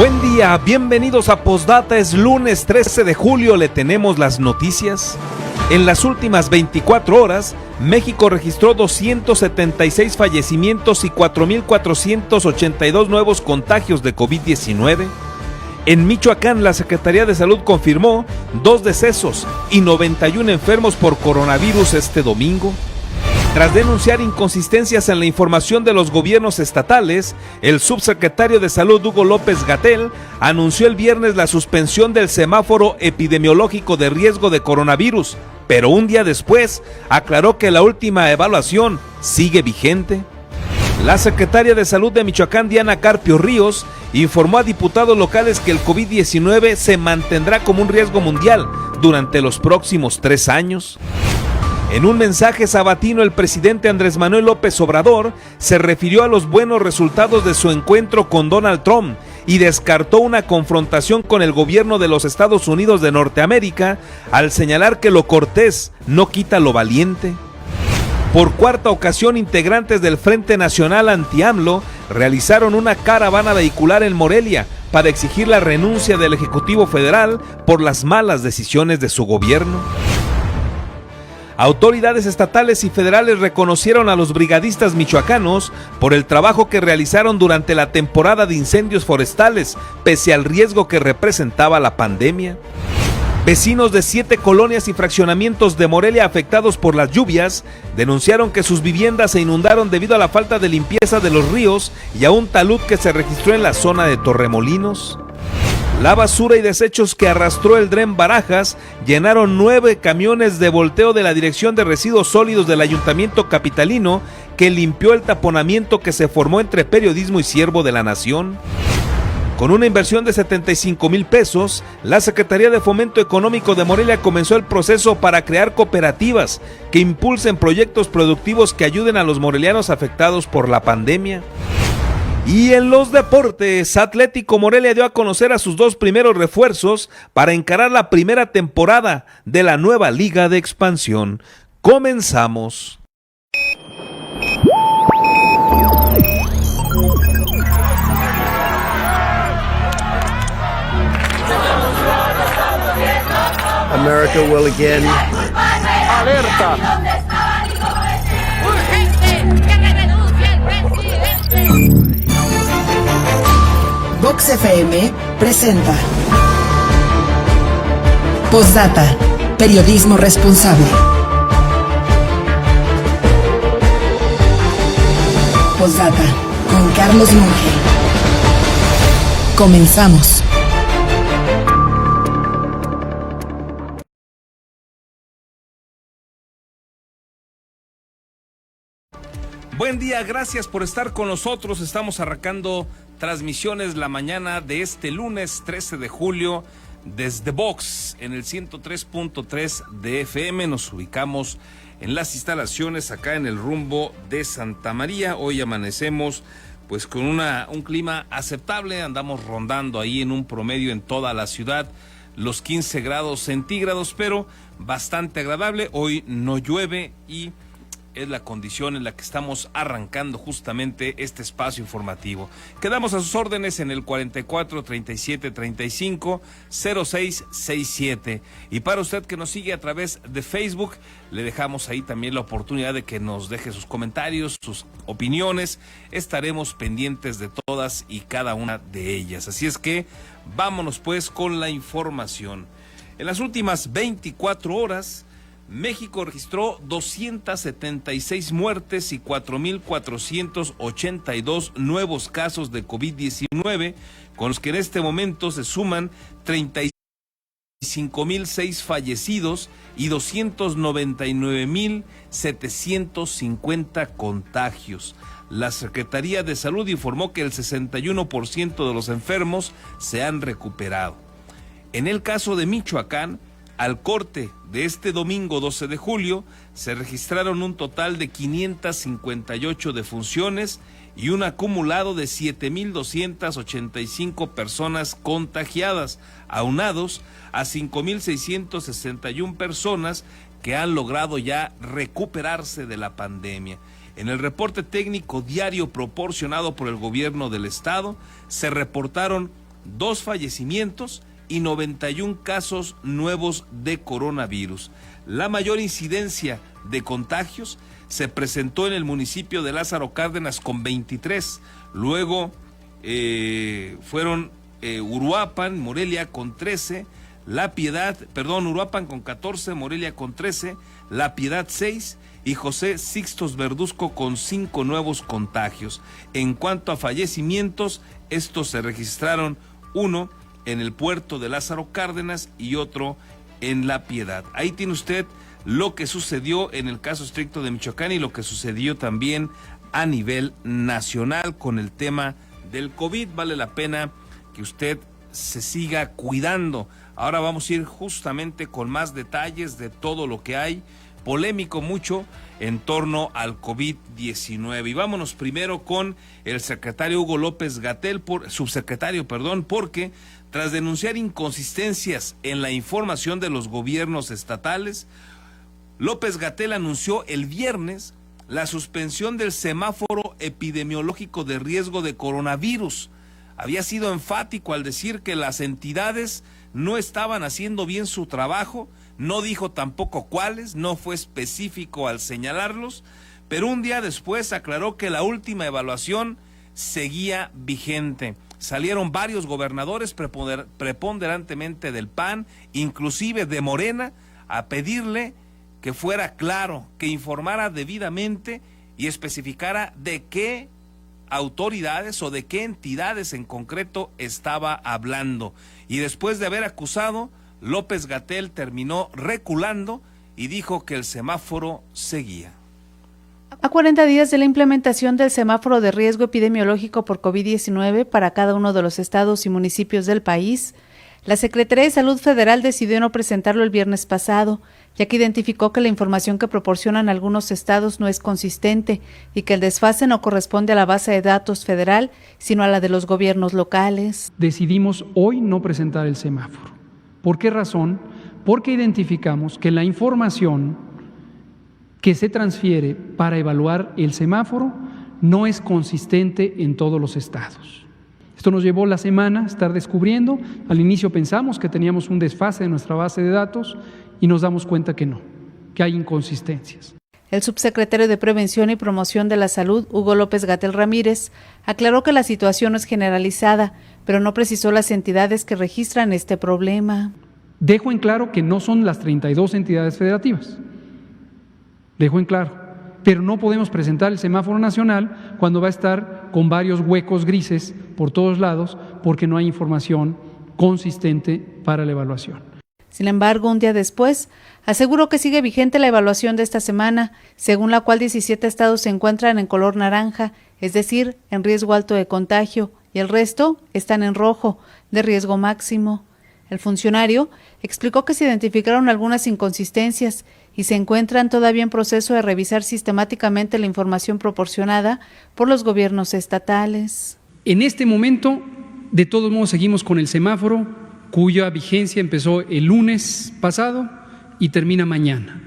Buen día, bienvenidos a Postdata. Es lunes 13 de julio, le tenemos las noticias. En las últimas 24 horas, México registró 276 fallecimientos y 4.482 nuevos contagios de COVID-19. En Michoacán, la Secretaría de Salud confirmó 2 decesos y 91 enfermos por coronavirus este domingo. Tras denunciar inconsistencias en la información de los gobiernos estatales, el subsecretario de Salud Hugo López-Gatell anunció el viernes la suspensión del semáforo epidemiológico de riesgo de coronavirus, pero un día después aclaró que la última evaluación sigue vigente. La secretaria de Salud de Michoacán, Diana Carpio Ríos, informó a diputados locales que el COVID-19 se mantendrá como un riesgo mundial durante los próximos 3 años. En un mensaje sabatino, el presidente Andrés Manuel López Obrador se refirió a los buenos resultados de su encuentro con Donald Trump y descartó una confrontación con el gobierno de los Estados Unidos de Norteamérica al señalar que lo cortés no quita lo valiente. Por cuarta ocasión, integrantes del Frente Nacional Anti-AMLO realizaron una caravana vehicular en Morelia para exigir la renuncia del Ejecutivo Federal por las malas decisiones de su gobierno. Autoridades estatales y federales reconocieron a los brigadistas michoacanos por el trabajo que realizaron durante la temporada de incendios forestales, pese al riesgo que representaba la pandemia. Vecinos de 7 colonias y fraccionamientos de Morelia afectados por las lluvias denunciaron que sus viviendas se inundaron debido a la falta de limpieza de los ríos y a un talud que se registró en la zona de Torremolinos. La basura y desechos que arrastró el Dren Barajas llenaron 9 camiones de volteo de la Dirección de Residuos Sólidos del Ayuntamiento Capitalino, que limpió el taponamiento que se formó entre Periodismo y Siervo de la Nación. Con una inversión de 75,000 pesos, la Secretaría de Fomento Económico de Morelia comenzó el proceso para crear cooperativas que impulsen proyectos productivos que ayuden a los morelianos afectados por la pandemia. Y en los deportes, Atlético Morelia dio a conocer a sus 2 primeros refuerzos para encarar la primera temporada de la nueva Liga de Expansión. Comenzamos. America will again. Alerta. Vox FM presenta Postdata, periodismo responsable. Postdata con Carlos Monge. Comenzamos. Buen día, gracias por estar con nosotros. Estamos arrancando transmisiones la mañana de este lunes 13 de julio desde Vox en el 103.3 de FM. Nos ubicamos en las instalaciones acá en el rumbo de Santa María. Hoy amanecemos pues con un clima aceptable. Andamos rondando ahí en un promedio en toda la ciudad los 15 grados centígrados, pero bastante agradable. Hoy no llueve y es la condición en la que estamos arrancando justamente este espacio informativo. Quedamos a sus órdenes en el 44 37 35 06 67. Y para usted que nos sigue a través de Facebook, le dejamos ahí también la oportunidad de que nos deje sus comentarios, sus opiniones. Estaremos pendientes de todas y cada una de ellas. Así es que vámonos pues con la información. En las últimas 24 horas, México registró 276 muertes y 4.482 nuevos casos de COVID-19, con los que en este momento se suman 35.006 fallecidos y 299.750 contagios. La Secretaría de Salud informó que el 61% de los enfermos se han recuperado. En el caso de Michoacán, al corte de este domingo 12 de julio, se registraron un total de 558 defunciones y un acumulado de 7.285 personas contagiadas, aunados a 5.661 personas que han logrado ya recuperarse de la pandemia. En el reporte técnico diario proporcionado por el gobierno del estado, se reportaron 2 fallecimientos y 91 casos nuevos de coronavirus. La mayor incidencia de contagios se presentó en el municipio de Lázaro Cárdenas con 23, luego fueron Uruapan, Morelia con 13, Uruapan con 14, Morelia con 13, La Piedad 6 y José Sixtos Verduzco con 5 nuevos contagios. En cuanto a fallecimientos, estos se registraron uno en el puerto de Lázaro Cárdenas y otro en La Piedad. Ahí tiene usted lo que sucedió en el caso estricto de Michoacán y lo que sucedió también a nivel nacional con el tema del COVID. Vale la pena que usted se siga cuidando. Ahora vamos a ir justamente con más detalles de todo lo que hay, polémico mucho, en torno al COVID-19. Y vámonos primero con el secretario Hugo López-Gatell, subsecretario, porque tras denunciar inconsistencias en la información de los gobiernos estatales, López-Gatell anunció el viernes la suspensión del semáforo epidemiológico de riesgo de coronavirus. Había sido enfático al decir que las entidades no estaban haciendo bien su trabajo, no dijo tampoco cuáles, no fue específico al señalarlos, pero un día después aclaró que la última evaluación seguía vigente. Salieron varios gobernadores preponderantemente del PAN, inclusive de Morena, a pedirle que fuera claro, que informara debidamente y especificara de qué autoridades o de qué entidades en concreto estaba hablando. Y después de haber acusado, López-Gatell terminó reculando y dijo que el semáforo seguía. A 40 días de la implementación del semáforo de riesgo epidemiológico por COVID-19 para cada uno de los estados y municipios del país, la Secretaría de Salud Federal decidió no presentarlo el viernes pasado, ya que identificó que la información que proporcionan algunos estados no es consistente y que el desfase no corresponde a la base de datos federal, sino a la de los gobiernos locales. Decidimos hoy no presentar el semáforo. ¿Por qué razón? Porque identificamos que la información que se transfiere para evaluar el semáforo no es consistente en todos los estados. Esto nos llevó la semana a estar descubriendo. Al inicio pensamos que teníamos un desfase de nuestra base de datos y nos damos cuenta que no, que hay inconsistencias. El subsecretario de Prevención y Promoción de la Salud, Hugo López-Gatell Ramírez, aclaró que la situación no es generalizada, pero no precisó las entidades que registran este problema. Dejo en claro que no son las 32 entidades federativas. Dejo en claro. Pero no podemos presentar el semáforo nacional cuando va a estar con varios huecos grises por todos lados porque no hay información consistente para la evaluación. Sin embargo, un día después, aseguró que sigue vigente la evaluación de esta semana, según la cual 17 estados se encuentran en color naranja, es decir, en riesgo alto de contagio, y el resto están en rojo, de riesgo máximo. El funcionario explicó que se identificaron algunas inconsistencias y se encuentran todavía en proceso de revisar sistemáticamente la información proporcionada por los gobiernos estatales. En este momento, de todos modos, seguimos con el semáforo, cuya vigencia empezó el lunes pasado y termina mañana.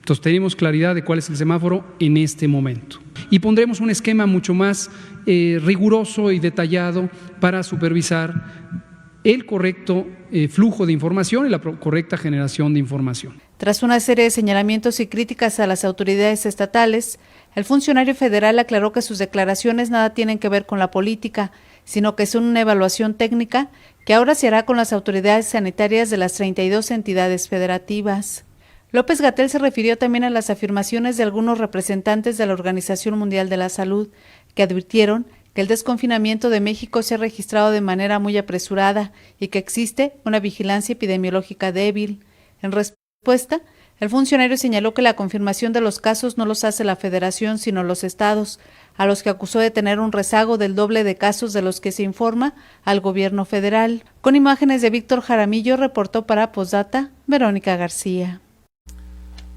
Entonces tenemos claridad de cuál es el semáforo en este momento. Y pondremos un esquema mucho más riguroso y detallado para supervisar el correcto flujo de información y la correcta generación de información. Tras una serie de señalamientos y críticas a las autoridades estatales, el funcionario federal aclaró que sus declaraciones nada tienen que ver con la política, sino que son una evaluación técnica que ahora se hará con las autoridades sanitarias de las 32 entidades federativas. López-Gatell se refirió también a las afirmaciones de algunos representantes de la Organización Mundial de la Salud, que advirtieron que el desconfinamiento de México se ha registrado de manera muy apresurada y que existe una vigilancia epidemiológica débil. En respuesta, el funcionario señaló que la confirmación de los casos no los hace la Federación, sino los estados, a los que acusó de tener un rezago del doble de casos de los que se informa al gobierno federal. Con imágenes de Víctor Jaramillo, reportó para Postdata, Verónica García.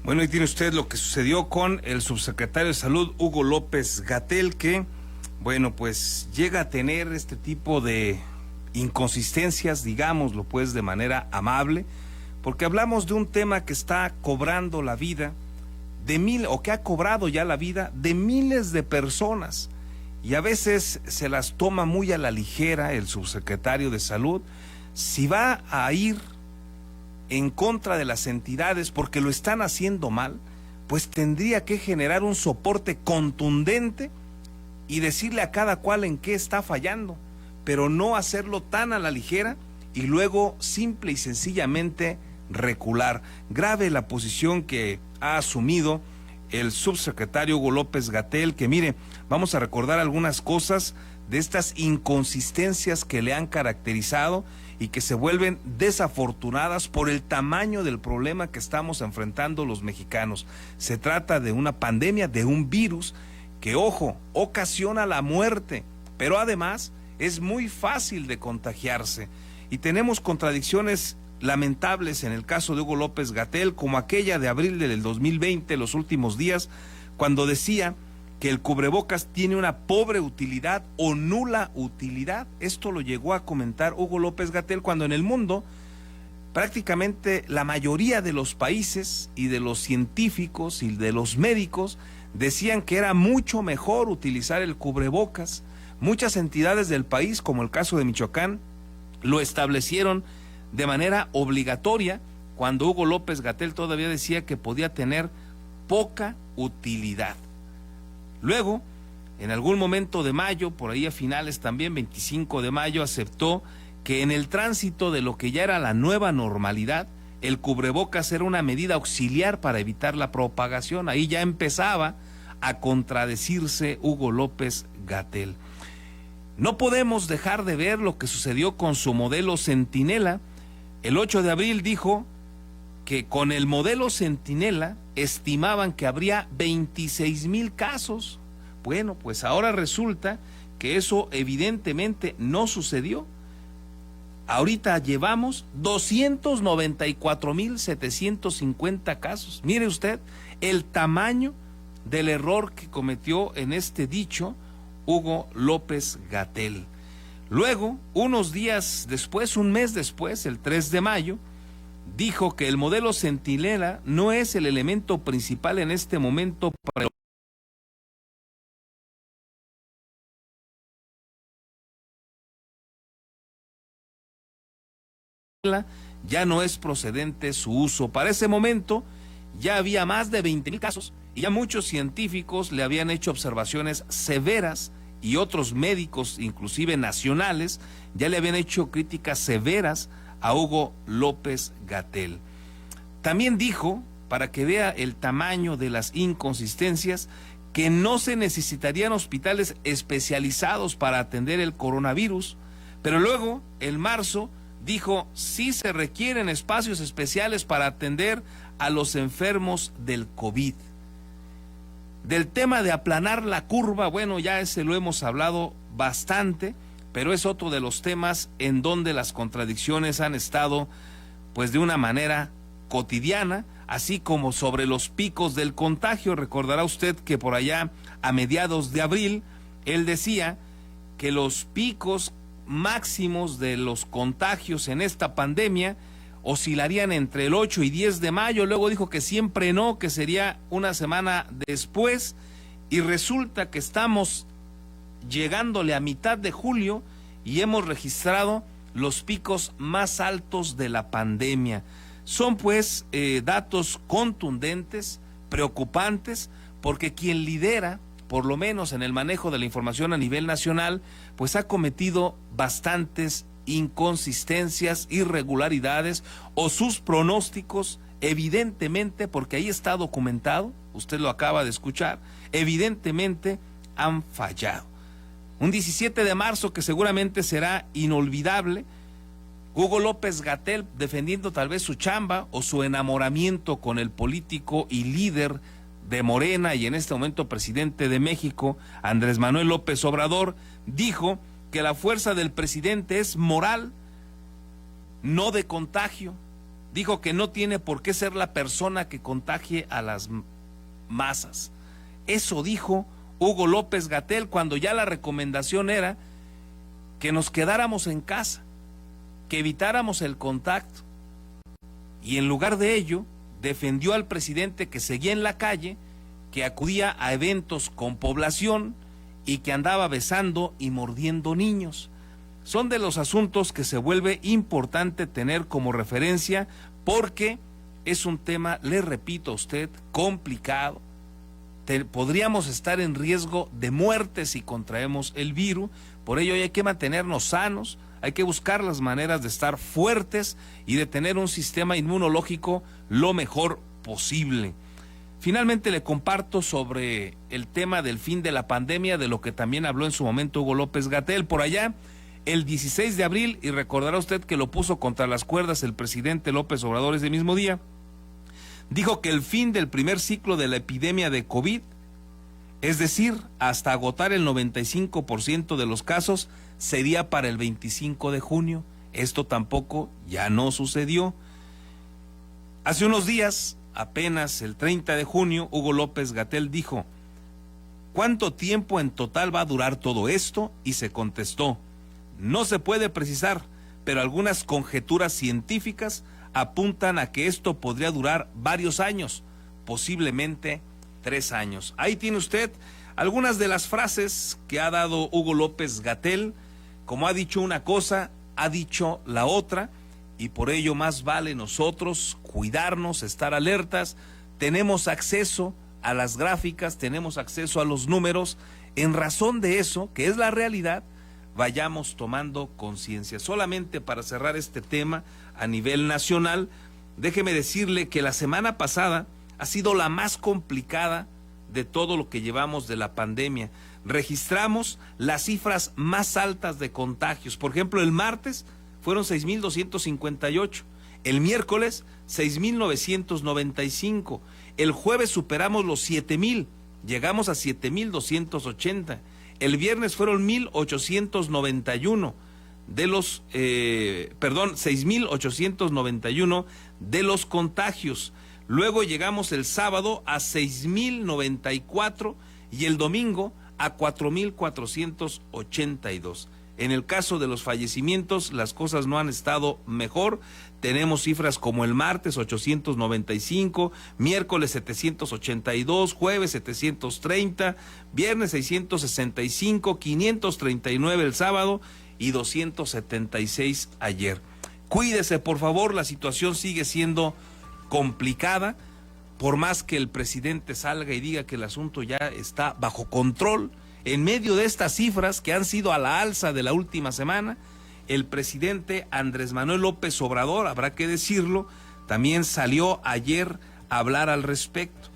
Bueno, ahí tiene usted lo que sucedió con el subsecretario de Salud, Hugo López-Gatell, que, bueno, pues llega a tener este tipo de inconsistencias, digámoslo pues de manera amable, porque hablamos de un tema que está cobrando la vida de que ha cobrado ya la vida de miles de personas y a veces se las toma muy a la ligera el subsecretario de Salud. Si va a ir en contra de las entidades porque lo están haciendo mal, pues tendría que generar un soporte contundente y decirle a cada cual en qué está fallando, pero no hacerlo tan a la ligera y luego simple y sencillamente recular. Grave la posición que ha asumido el subsecretario Hugo López-Gatell, que mire, vamos a recordar algunas cosas de estas inconsistencias que le han caracterizado y que se vuelven desafortunadas por el tamaño del problema que estamos enfrentando los mexicanos. Se trata de una pandemia, de un virus que, ojo, ocasiona la muerte, pero además es muy fácil de contagiarse. Y tenemos contradicciones lamentables en el caso de Hugo López-Gatell, como aquella de abril del 2020, los últimos días, cuando decía que el cubrebocas tiene una pobre utilidad o nula utilidad. Esto lo llegó a comentar Hugo López-Gatell cuando en el mundo prácticamente la mayoría de los países y de los científicos y de los médicos decían que era mucho mejor utilizar el cubrebocas. Muchas entidades del país, como el caso de Michoacán, lo establecieron de manera obligatoria cuando Hugo López-Gatell todavía decía que podía tener poca utilidad. Luego, en algún momento de mayo, por ahí a finales también, 25 de mayo, aceptó que en el tránsito de lo que ya era la nueva normalidad, el cubrebocas era una medida auxiliar para evitar la propagación. Ahí ya empezaba a contradecirse Hugo López-Gatell. No podemos dejar de ver lo que sucedió con su modelo Centinela. El 8 de abril dijo que con el modelo Centinela estimaban que habría 26,000 casos. Bueno, pues ahora resulta que eso evidentemente no sucedió. Ahorita llevamos 294,750 casos. Mire usted el tamaño del error que cometió en este dicho Hugo López-Gatell. Luego, unos días después, un mes después, el 3 de mayo, dijo que el modelo Centinela no es el elemento principal en este momento para ya no es procedente su uso. Para ese momento ya había más de 20,000 casos y ya muchos científicos le habían hecho observaciones severas y otros médicos, inclusive nacionales, ya le habían hecho críticas severas a Hugo López-Gatell. También dijo, para que vea el tamaño de las inconsistencias, que no se necesitarían hospitales especializados para atender el coronavirus, pero luego, en marzo, dijo, sí se requieren espacios especiales para atender a los enfermos del COVID. Del tema de aplanar la curva, bueno, ya ese lo hemos hablado bastante, pero es otro de los temas en donde las contradicciones han estado, pues de una manera cotidiana, así como sobre los picos del contagio. Recordará usted que por allá, a mediados de abril, él decía que los picos máximos de los contagios en esta pandemia oscilarían entre el 8 y 10 de mayo, luego dijo que siempre no, que sería una semana después, y resulta que estamos llegándole a mitad de julio y hemos registrado los picos más altos de la pandemia. Son pues datos contundentes, preocupantes, porque quien lidera, por lo menos en el manejo de la información a nivel nacional, pues ha cometido bastantes inconsistencias, irregularidades, o sus pronósticos, evidentemente, porque ahí está documentado, usted lo acaba de escuchar, evidentemente han fallado. Un 17 de marzo que seguramente será inolvidable, Hugo López-Gatell defendiendo tal vez su chamba o su enamoramiento con el político y líder de Morena y en este momento presidente de México, Andrés Manuel López Obrador, dijo que la fuerza del presidente es moral, no de contagio. Dijo que no tiene por qué ser la persona que contagie a las masas. Eso dijo Hugo López-Gatell cuando ya la recomendación era que nos quedáramos en casa, que evitáramos el contacto. Y en lugar de ello, defendió al presidente que seguía en la calle, que acudía a eventos con población y que andaba besando y mordiendo niños. Son de los asuntos que se vuelve importante tener como referencia porque es un tema, le repito a usted, complicado. Podríamos estar en riesgo de muerte si contraemos el virus, por ello hay que mantenernos sanos, hay que buscar las maneras de estar fuertes y de tener un sistema inmunológico lo mejor posible. Finalmente le comparto sobre el tema del fin de la pandemia, de lo que también habló en su momento Hugo López-Gatell. Por allá, el 16 de abril, y recordará usted que lo puso contra las cuerdas el presidente López Obrador ese mismo día, dijo que el fin del primer ciclo de la epidemia de COVID, es decir, hasta agotar el 95% de los casos, sería para el 25 de junio. Esto tampoco ya no sucedió. Hace unos días, apenas el 30 de junio, Hugo López-Gatell dijo: ¿cuánto tiempo en total va a durar todo esto? Y se contestó: no se puede precisar, pero algunas conjeturas científicas apuntan a que esto podría durar varios años, posiblemente 3 años. Ahí tiene usted algunas de las frases que ha dado Hugo López-Gatell. Como ha dicho una cosa, ha dicho la otra, y por ello más vale nosotros cuidarnos, estar alertas. Tenemos acceso a las gráficas, tenemos acceso a los números. En razón de eso, que es la realidad, vayamos tomando conciencia. Solamente para cerrar este tema a nivel nacional, déjeme decirle que la semana pasada ha sido la más complicada de todo lo que llevamos de la pandemia. Registramos las cifras más altas de contagios. Por ejemplo, el martes fueron 6,258, el miércoles 6,995, el jueves superamos los 7,000, llegamos a 7,280, el viernes fueron 1,891 de los, 6,891 de los contagios. Luego llegamos el sábado a 6,094 y el domingo a 4,482. En el caso de los fallecimientos, las cosas no han estado mejor. Tenemos cifras como el martes 895, miércoles 782, jueves 730, viernes 665, 539 el sábado y 276 ayer. Cuídese, por favor, la situación sigue siendo complicada. Por más que el presidente salga y diga que el asunto ya está bajo control, en medio de estas cifras que han sido a la alza de la última semana, el presidente Andrés Manuel López Obrador, habrá que decirlo, también salió ayer a hablar al respecto.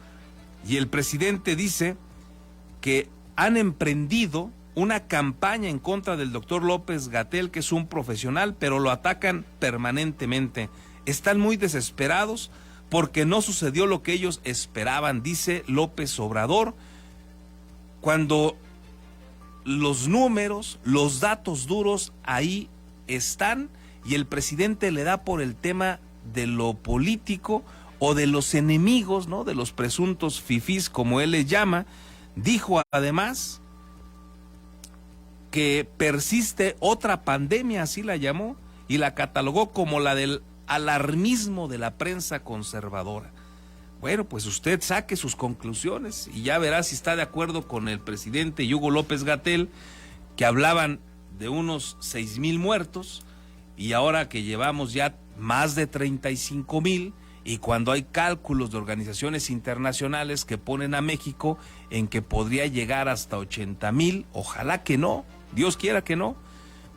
Y el presidente dice que han emprendido una campaña en contra del doctor López-Gatell, que es un profesional, pero lo atacan permanentemente. Están muy desesperados porque no sucedió lo que ellos esperaban, dice López Obrador, cuando los números, los datos duros ahí están, y el presidente le da por el tema de lo político o de los enemigos, ¿no?, de los presuntos fifís, como él les llama. Dijo además que persiste otra pandemia, así la llamó, y la catalogó como la del alarmismo de la prensa conservadora. Bueno, pues usted saque sus conclusiones y ya verá si está de acuerdo con el presidente y Hugo López-Gatell, que hablaban de unos 6,000 muertos, y ahora que llevamos ya más de 35,000, y cuando hay cálculos de organizaciones internacionales que ponen a México en que podría llegar hasta 80,000, ojalá que no, Dios quiera que no,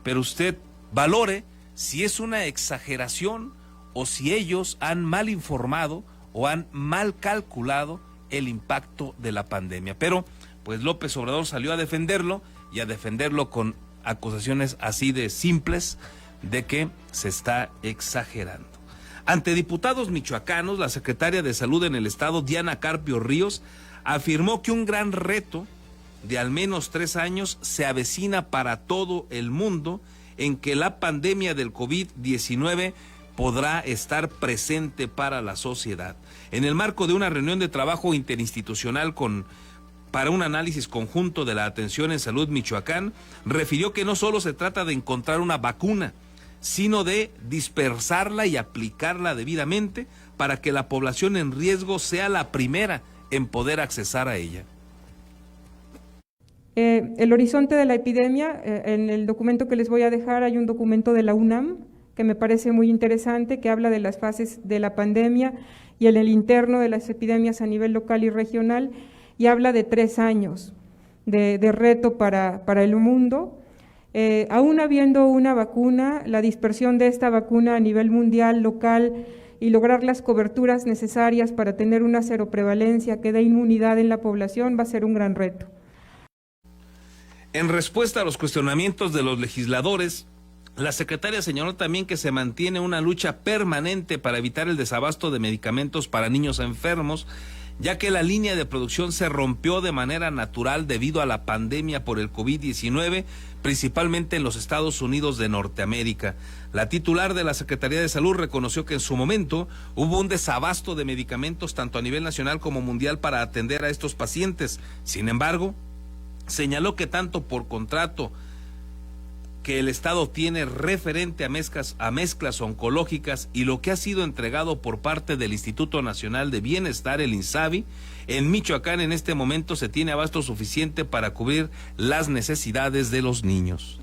pero usted valore si es una exageración o si ellos han mal informado o han mal calculado el impacto de la pandemia. Pero pues López Obrador salió a defenderlo, y a defenderlo con acusaciones así de simples de que se está exagerando. Ante diputados michoacanos, la secretaria de Salud en el estado, Diana Carpio Ríos, afirmó que un gran reto de al menos 3 años se avecina para todo el mundo, en que la pandemia del COVID-19 podrá estar presente para la sociedad. En el marco de una reunión de trabajo interinstitucional para un análisis conjunto de la atención en salud Michoacán, refirió que no solo se trata de encontrar una vacuna, sino de dispersarla y aplicarla debidamente para que la población en riesgo sea la primera en poder accesar a ella. El horizonte de la epidemia, en el documento que les voy a dejar hay un documento de la UNAM que me parece muy interesante, que habla de las fases de la pandemia y en el interno de las epidemias a nivel local y regional, y habla de 3 años de reto para el mundo. Aún habiendo una vacuna, la dispersión de esta vacuna a nivel mundial, local, y lograr las coberturas necesarias para tener una seroprevalencia que dé inmunidad en la población va a ser un gran reto. En respuesta a los cuestionamientos de los legisladores, la secretaria señaló también que se mantiene una lucha permanente para evitar el desabasto de medicamentos para niños enfermos, ya que la línea de producción se rompió de manera natural debido a la pandemia por el COVID-19, principalmente en los Estados Unidos de Norteamérica. La titular de la Secretaría de Salud reconoció que en su momento hubo un desabasto de medicamentos tanto a nivel nacional como mundial para atender a estos pacientes. Sin embargo, señaló que tanto por contrato que el Estado tiene referente a mezclas oncológicas y lo que ha sido entregado por parte del Instituto Nacional de Bienestar, el INSABI, en Michoacán en este momento se tiene abasto suficiente para cubrir las necesidades de los niños.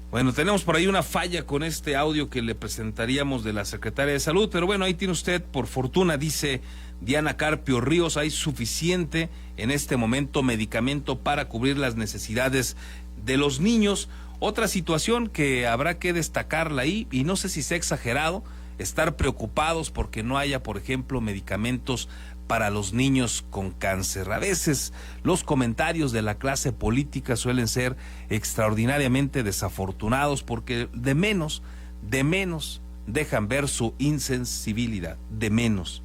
Bueno, tenemos por ahí una falla con este audio que le presentaríamos de la Secretaria de Salud, pero bueno, ahí tiene usted, por fortuna, dice Diana Carpio Ríos, hay suficiente en este momento medicamento para cubrir las necesidades de los niños. Otra situación que habrá que destacarla ahí, y no sé si sea exagerado, estar preocupados porque no haya, por ejemplo, medicamentos para los niños con cáncer. A veces los comentarios de la clase política suelen ser extraordinariamente desafortunados porque de menos dejan ver su insensibilidad, de menos.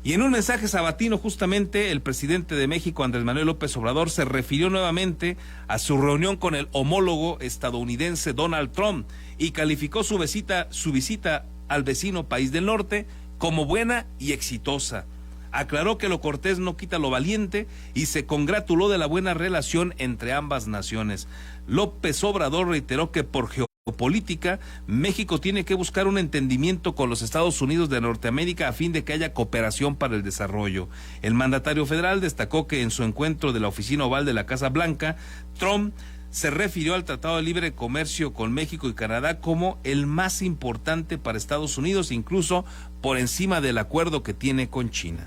Y en un mensaje sabatino, justamente, el presidente de México, Andrés Manuel López Obrador, se refirió nuevamente a su reunión con el homólogo estadounidense Donald Trump y calificó su visita al vecino país del norte como buena y exitosa. Aclaró que lo cortés no quita lo valiente y se congratuló de la buena relación entre ambas naciones. López Obrador reiteró que por geopolítica, México tiene que buscar un entendimiento con los Estados Unidos de Norteamérica a fin de que haya cooperación para el desarrollo. El mandatario federal destacó que en su encuentro de la Oficina Oval de la Casa Blanca, Trump se refirió al Tratado de Libre Comercio con México y Canadá como el más importante para Estados Unidos, incluso por encima del acuerdo que tiene con China.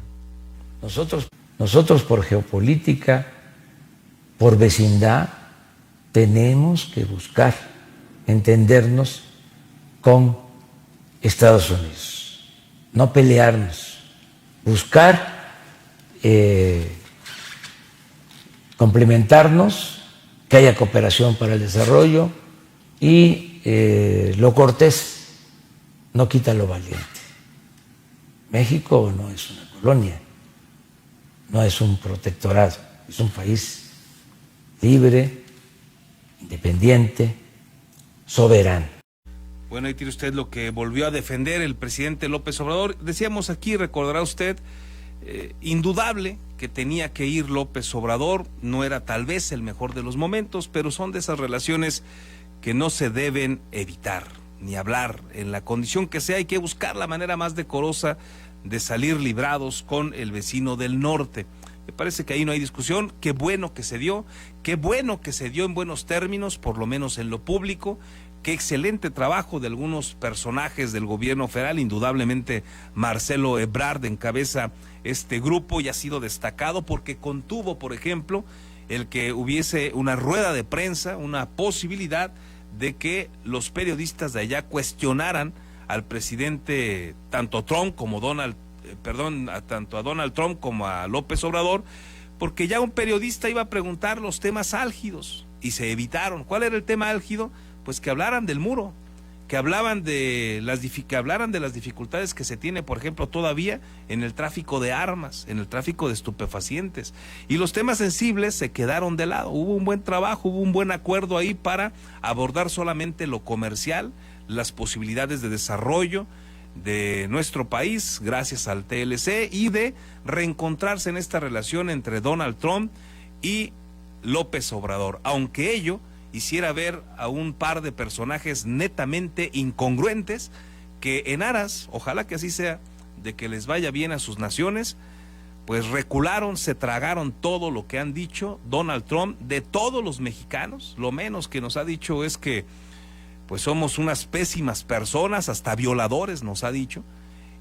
Nosotros por geopolítica, por vecindad, tenemos que buscar entendernos con Estados Unidos, no pelearnos, buscar complementarnos, que haya cooperación para el desarrollo y lo cortés no quita lo valiente. México no es una colonia, no es un protectorado, es un país libre, independiente, soberano. Bueno, ahí tiene usted lo que volvió a defender el presidente López Obrador. Decíamos aquí, recordará usted, indudable que tenía que ir López Obrador, no era tal vez el mejor de los momentos, pero son de esas relaciones que no se deben evitar, ni hablar. En la condición que sea, hay que buscar la manera más decorosa de salir librados con el vecino del norte. Me parece que ahí no hay discusión. Qué bueno que se dio en buenos términos, por lo menos en lo público. Qué excelente trabajo de algunos personajes del gobierno federal, indudablemente Marcelo Ebrard encabeza este grupo y ha sido destacado porque contuvo, por ejemplo, el que hubiese una rueda de prensa, una posibilidad de que los periodistas de allá cuestionaran al presidente, tanto a Donald Trump como a López Obrador, porque ya un periodista iba a preguntar los temas álgidos y se evitaron. ¿Cuál era el tema álgido? Pues que hablaran del muro, que hablaran de las dificultades que se tiene, por ejemplo, todavía en el tráfico de armas, en el tráfico de estupefacientes. Y los temas sensibles se quedaron de lado. Hubo un buen trabajo, hubo un buen acuerdo ahí para abordar solamente lo comercial, las posibilidades de desarrollo de nuestro país gracias al TLC y de reencontrarse en esta relación entre Donald Trump y López Obrador, aunque ello hiciera ver a un par de personajes netamente incongruentes que en aras, ojalá que así sea, de que les vaya bien a sus naciones, pues recularon, se tragaron todo lo que han dicho Donald Trump de todos los mexicanos. Lo menos que nos ha dicho es que pues somos unas pésimas personas, hasta violadores nos ha dicho.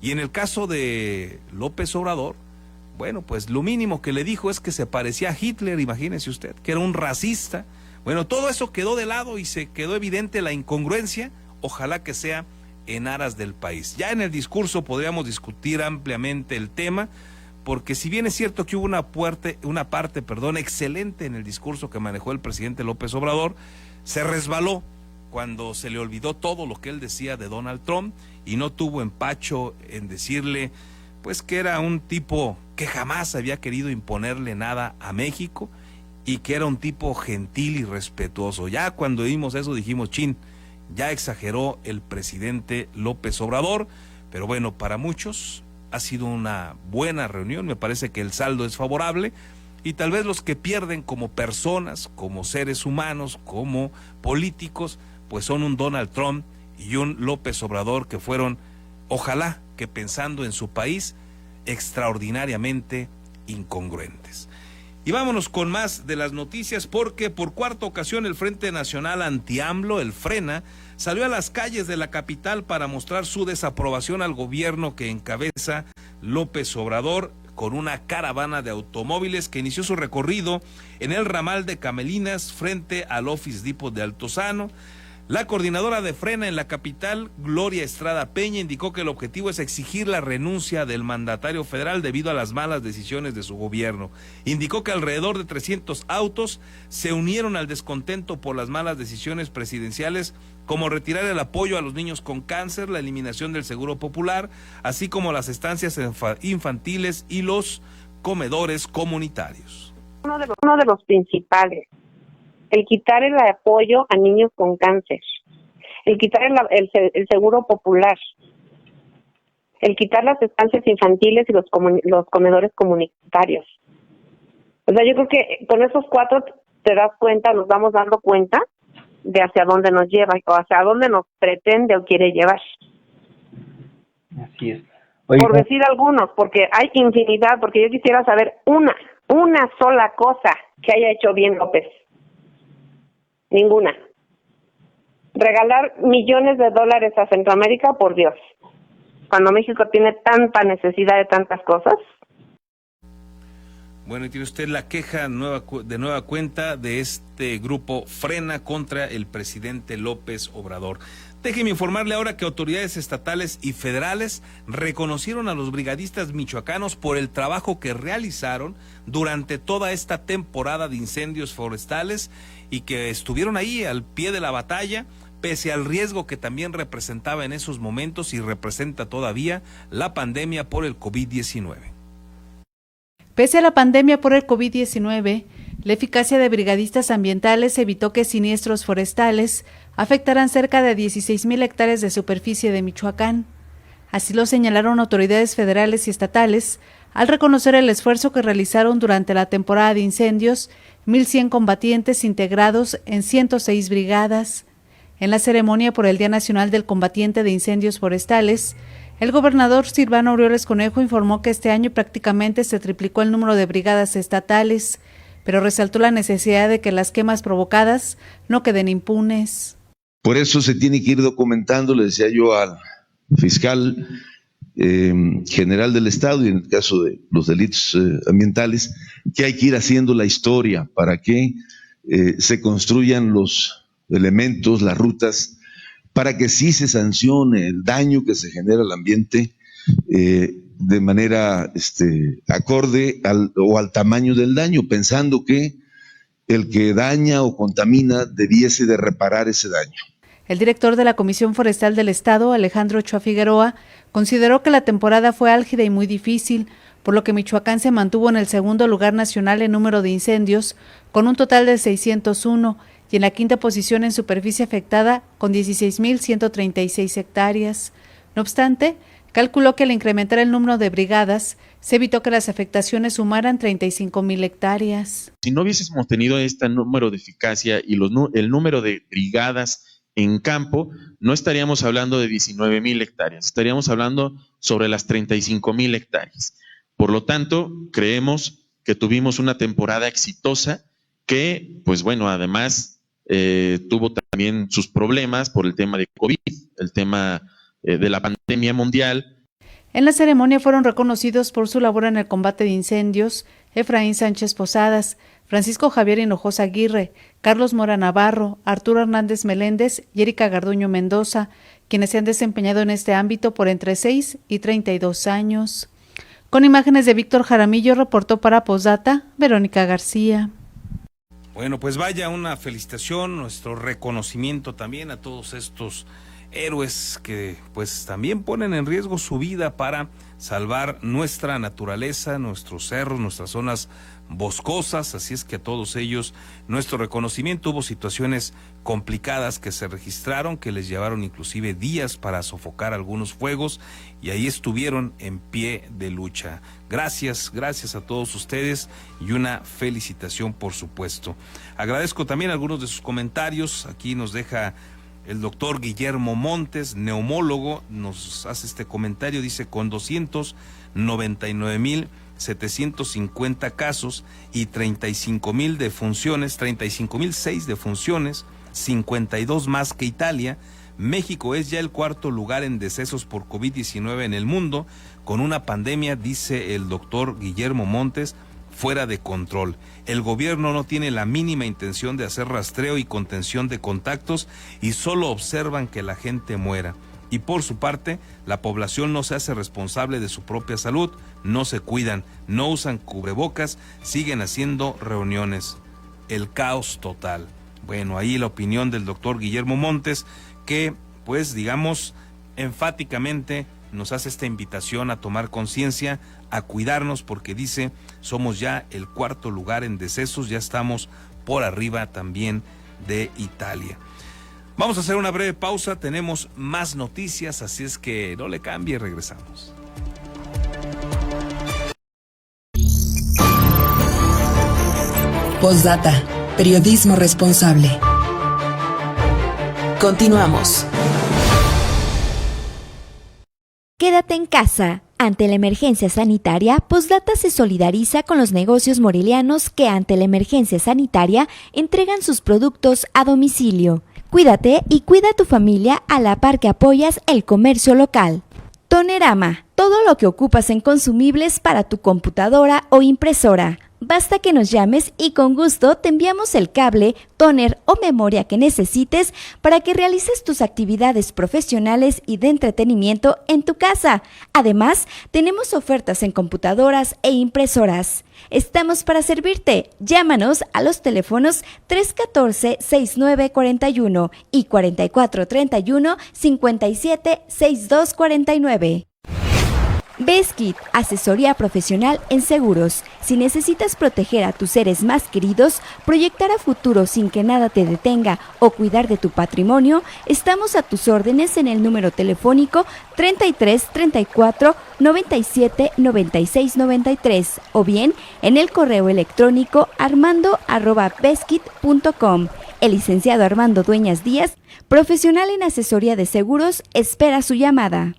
Y en el caso de López Obrador, bueno, pues lo mínimo que le dijo es que se parecía a Hitler, imagínese usted, que era un racista. Bueno, todo eso quedó de lado y se quedó evidente la incongruencia, ojalá que sea en aras del país. Ya en el discurso podríamos discutir ampliamente el tema, porque si bien es cierto que hubo una parte excelente en el discurso que manejó el presidente López Obrador, se resbaló cuando se le olvidó todo lo que él decía de Donald Trump y no tuvo empacho en decirle pues que era un tipo que jamás había querido imponerle nada a México y que era un tipo gentil y respetuoso. Ya cuando vimos eso dijimos, chin, ya exageró el presidente López Obrador, pero bueno, para muchos ha sido una buena reunión, me parece que el saldo es favorable y tal vez los que pierden como personas, como seres humanos, como políticos, pues son un Donald Trump y un López Obrador que fueron, ojalá que pensando en su país, extraordinariamente incongruentes. Y vámonos con más de las noticias porque por cuarta ocasión el Frente Nacional Anti-AMLO, el FRENA, salió a las calles de la capital para mostrar su desaprobación al gobierno que encabeza López Obrador con una caravana de automóviles que inició su recorrido en el ramal de Camelinas frente al Office Depot de Altozano. La coordinadora de Frena en la capital, Gloria Estrada Peña, indicó que el objetivo es exigir la renuncia del mandatario federal debido a las malas decisiones de su gobierno. Indicó que alrededor de 300 autos se unieron al descontento por las malas decisiones presidenciales, como retirar el apoyo a los niños con cáncer, la eliminación del Seguro Popular, así como las estancias infantiles y los comedores comunitarios. Uno de los principales. El quitar el apoyo a niños con cáncer, el quitar el seguro popular, el quitar las estancias infantiles y los comedores comunitarios. O sea, yo creo que con esos 4 te das cuenta, nos vamos dando cuenta de hacia dónde nos lleva o hacia dónde nos pretende o quiere llevar. Así es. Oye, por decir algunos, porque hay infinidad, porque yo quisiera saber una sola cosa que haya hecho bien López. Ninguna. Regalar millones de dólares a Centroamérica, por Dios. Cuando México tiene tanta necesidad de tantas cosas. Bueno, y tiene usted la queja de nueva cuenta de este grupo Frena contra el presidente López Obrador. Déjeme informarle ahora que autoridades estatales y federales reconocieron a los brigadistas michoacanos por el trabajo que realizaron durante toda esta temporada de incendios forestales y que estuvieron ahí al pie de la batalla, pese al riesgo que también representaba en esos momentos y representa todavía la pandemia por el COVID-19. Pese a la pandemia por el COVID-19, la eficacia de brigadistas ambientales evitó que siniestros forestales afectaran cerca de 16,000 hectáreas de superficie de Michoacán. Así lo señalaron autoridades federales y estatales al reconocer el esfuerzo que realizaron durante la temporada de incendios 1,100 combatientes integrados en 106 brigadas. En la ceremonia por el Día Nacional del Combatiente de Incendios Forestales, el gobernador Silvano Aureoles Conejo informó que este año prácticamente se triplicó el número de brigadas estatales, pero resaltó la necesidad de que las quemas provocadas no queden impunes. Por eso se tiene que ir documentando, le decía yo al fiscal general del Estado, y en el caso de los delitos ambientales, que hay que ir haciendo la historia para que se construyan los elementos, las rutas, para que sí se sancione el daño que se genera al ambiente de manera acorde al tamaño del daño, pensando que el que daña o contamina debiese de reparar ese daño. El director de la Comisión Forestal del Estado, Alejandro Ochoa Figueroa, consideró que la temporada fue álgida y muy difícil, por lo que Michoacán se mantuvo en el segundo lugar nacional en número de incendios, con un total de 601, y en la quinta posición en superficie afectada, con 16,136 hectáreas. No obstante, calculó que al incrementar el número de brigadas, se evitó que las afectaciones sumaran 35,000 hectáreas. Si no hubiésemos tenido este número de eficacia y el número de brigadas en campo, no estaríamos hablando de 19,000 hectáreas, estaríamos hablando sobre las 35,000 hectáreas. Por lo tanto, creemos que tuvimos una temporada exitosa que, pues bueno, además tuvo también sus problemas por el tema de COVID, el tema de la pandemia mundial. En la ceremonia fueron reconocidos por su labor en el combate de incendios Efraín Sánchez Posadas, Francisco Javier Hinojosa Aguirre, Carlos Mora Navarro, Arturo Hernández Meléndez y Erika Garduño Mendoza, quienes se han desempeñado en este ámbito por entre 6 y 32 años. Con imágenes de Víctor Jaramillo, reportó para Posdata, Verónica García. Bueno, pues vaya una felicitación, nuestro reconocimiento también a todos estos héroes que pues también ponen en riesgo su vida para salvar nuestra naturaleza, nuestros cerros, nuestras zonas boscosas, así es que a todos ellos nuestro reconocimiento. Hubo situaciones complicadas que se registraron, que les llevaron inclusive días para sofocar algunos fuegos y ahí estuvieron en pie de lucha. Gracias a todos ustedes y una felicitación por supuesto. Agradezco también algunos de sus comentarios, aquí nos deja el doctor Guillermo Montes, neumólogo, nos hace este comentario, dice con 299,750 casos y 35,000 defunciones, 35,006 defunciones, 52 más que Italia, México es ya el cuarto lugar en decesos por COVID-19 en el mundo, con una pandemia, dice el doctor Guillermo Montes, fuera de control. El gobierno no tiene la mínima intención de hacer rastreo y contención de contactos y solo observan que la gente muera. Y por su parte, la población no se hace responsable de su propia salud, no se cuidan, no usan cubrebocas, siguen haciendo reuniones. El caos total. Bueno, ahí la opinión del doctor Guillermo Montes, que pues digamos enfáticamente nos hace esta invitación a tomar conciencia, a cuidarnos, porque dice, somos ya el cuarto lugar en decesos, ya estamos por arriba también de Italia. Vamos a hacer una breve pausa, tenemos más noticias, así es que no le cambie, regresamos. Posdata, periodismo responsable. Continuamos. Quédate en casa. Ante la emergencia sanitaria, Posdata se solidariza con los negocios morelianos que ante la emergencia sanitaria entregan sus productos a domicilio. Cuídate y cuida a tu familia a la par que apoyas el comercio local. Tonerama, todo lo que ocupas en consumibles para tu computadora o impresora. Basta que nos llames y con gusto te enviamos el cable, tóner o memoria que necesites para que realices tus actividades profesionales y de entretenimiento en tu casa. Además, tenemos ofertas en computadoras e impresoras. Estamos para servirte. Llámanos a los teléfonos 314-6941 y 4431-576249. Beskit, asesoría profesional en seguros. Si necesitas proteger a tus seres más queridos, proyectar a futuro sin que nada te detenga o cuidar de tu patrimonio, estamos a tus órdenes en el número telefónico 33 34 97 96 93 o bien en el correo electrónico armando@beskit.com. El licenciado Armando Dueñas Díaz, profesional en asesoría de seguros, espera su llamada.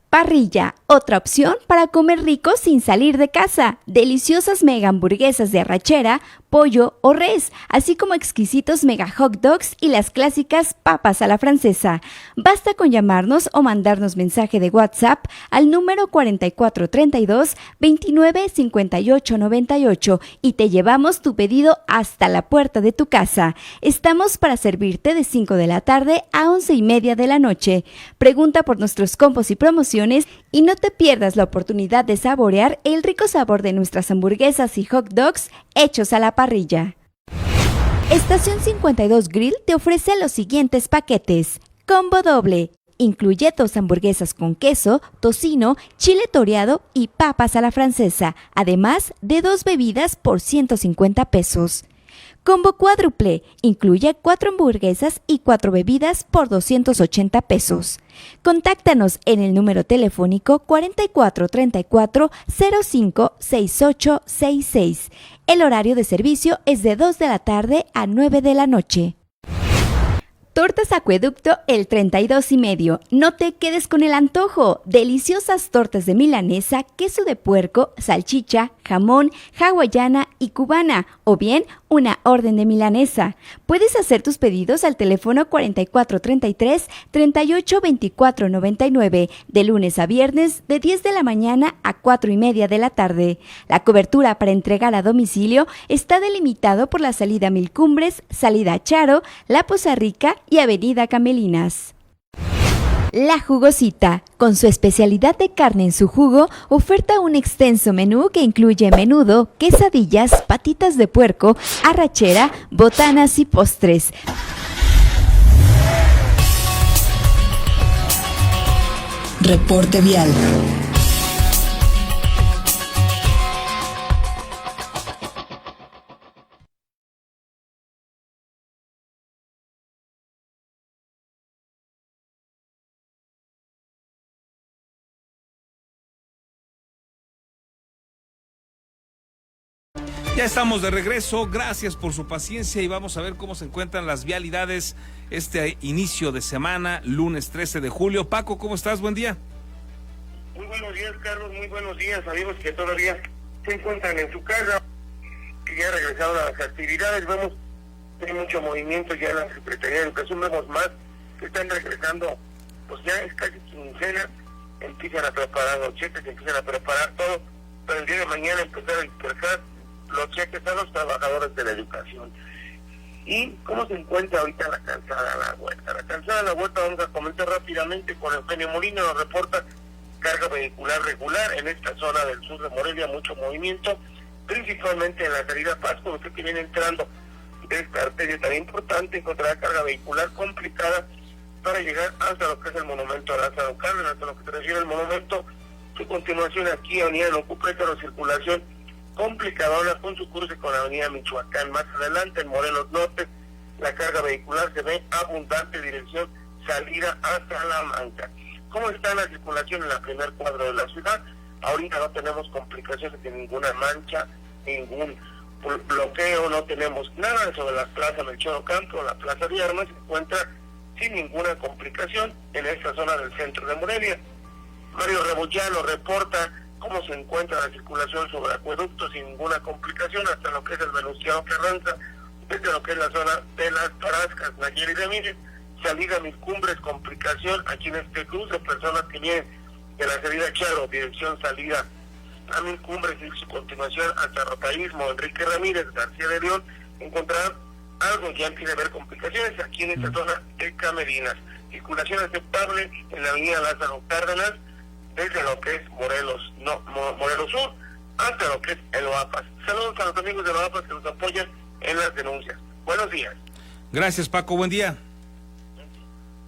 Parrilla, otra opción para comer rico sin salir de casa. Deliciosas mega hamburguesas de arrachera, pollo o res, así como exquisitos mega hot dogs y las clásicas papas a la francesa. Basta con llamarnos o mandarnos mensaje de WhatsApp al número 4432 29 58 98 y te llevamos tu pedido hasta la puerta de tu casa. Estamos para servirte de 5 de la tarde a 11:30 de la noche. Pregunta por nuestros combos y promociones y no te pierdas la oportunidad de saborear el rico sabor de nuestras hamburguesas y hot dogs hechos a la parrilla. Estación 52 Grill te ofrece los siguientes paquetes. Combo doble. Incluye 2 hamburguesas con queso, tocino, chile toreado y papas a la francesa, además de 2 bebidas por 150 pesos. Combo cuádruple, incluye 4 hamburguesas y 4 bebidas por 280 pesos. Contáctanos en el número telefónico 4434-056866. El horario de servicio es de 2 de la tarde a 9 de la noche. Tortas Acueducto el 32 y medio. No te quedes con el antojo. Deliciosas tortas de milanesa, queso de puerco, salchicha, jamón, hawaiana y cubana, o bien una orden de milanesa. Puedes hacer tus pedidos al teléfono 4433-382499, de lunes a viernes de 10 de la mañana a 4:30 de la tarde. La cobertura para entregar a domicilio está delimitado por la salida Mil Cumbres, salida Charo, La Poza Rica y Avenida Camelinas. La Jugosita, con su especialidad de carne en su jugo, oferta un extenso menú que incluye menudo, quesadillas, patitas de puerco, arrachera, botanas y postres. Reporte vial. Ya estamos de regreso, gracias por su paciencia y vamos a ver cómo se encuentran las vialidades este inicio de semana, lunes 13 de julio. Paco, ¿cómo estás? Buen día. Muy buenos días, Carlos, muy buenos días, amigos que todavía se encuentran en su casa, que ya han regresado a las actividades. Vemos que hay mucho movimiento ya en la Secretaría de Educación, vemos más que están regresando, pues ya es casi quincena, empiezan a preparar los cheques, empiezan a preparar todo, para el día de mañana empezar a dispersar los cheques a los trabajadores de la educación. ¿Y cómo se encuentra ahorita la calzada a la vuelta? La calzada a la vuelta, vamos a comentar rápidamente con Eugenio Molina, nos reporta carga vehicular regular en esta zona del sur de Morelia, mucho movimiento, principalmente en la salida Pasco. Usted que viene entrando de esta arteria tan importante encontrará carga vehicular complicada para llegar hasta lo que es el monumento a Lázaro Cárdenas, hasta lo que se refiere al monumento. Su continuación aquí, Avenida Locupeta, la circulación complicadora con su cruce con la Avenida Michoacán. Más adelante, en Morelos Norte, la carga vehicular se ve abundante, dirección salida hasta Salamanca. ¿Cómo está la circulación en la primer cuadro de la ciudad? Ahorita no tenemos complicaciones de ninguna mancha, ningún bloqueo, no tenemos nada sobre la plaza Melchor Ocampo, la plaza de Armas, se encuentra sin ninguna complicación en esta zona del centro de Morelia. Mario Rebollano reporta cómo se encuentra la circulación sobre acueductos sin ninguna complicación hasta lo que es el Venustiano Carranza, desde lo que es la zona de las Tarascas, Nayeli Ramírez, salida Mil Cumbres, complicación aquí en este cruce, personas que vienen de la salida Charo, dirección salida a Mil Cumbres y su continuación hasta Rotaísmo, Enrique Ramírez, García de León, encontrarán algo que ya empieza a haber complicaciones aquí en esta zona de Camerinas. Circulación aceptable en la avenida Lázaro Cárdenas, desde lo que es Morelos Sur hasta lo que es el OAPAS. Saludos a los amigos de OAPAS que nos apoyan en las denuncias. Buenos días. Gracias, Paco, buen día.